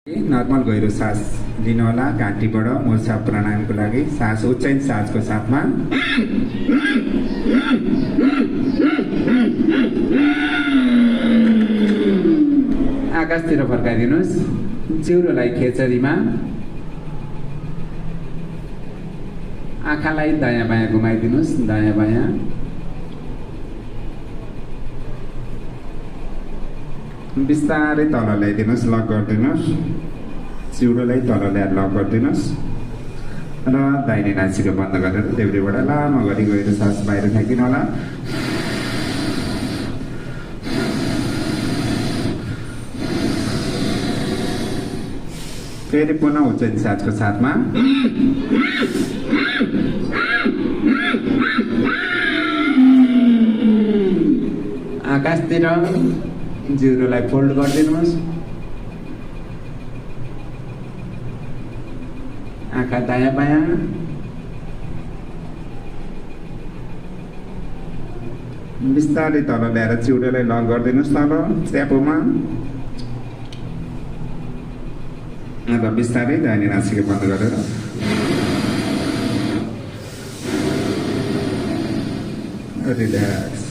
normal गहिरो सास लिनुहोला घाँटीबाट मोर्चा प्राणायामको लागि सास उच्चाइन सासको साथमा आकाशतिर फर्काइदिनुहोस् जिउरोलाई खेचरीमा आँखालाई दायाँ बायाँ घुमाइदिनुहोस् दायाँ बायाँ बिस्तारै तल ल्याइदिनुहोस् लक गरिदिनुहोस् चिउरोलाई तल ल्याएर लक गरिदिनुहोस् र दाहिने नासिका बन्द गरेर देब्रेबाट लामो गरी गएर सास बाहिर फ्याँकिनु होला फेरि पुनः उच्चाइन सासको साथमा आकाशतिर जिउरोलाई फोल्ड गरिदिनुहोस् आँखा दायाँ बायाँ बिस्तारै तल ल्याएर चिउरोलाई लक गरिदिनुहोस् तल च्यापोमा र बिस्तारै दाहिने नासिका बन्द गरेर रिल्याक्स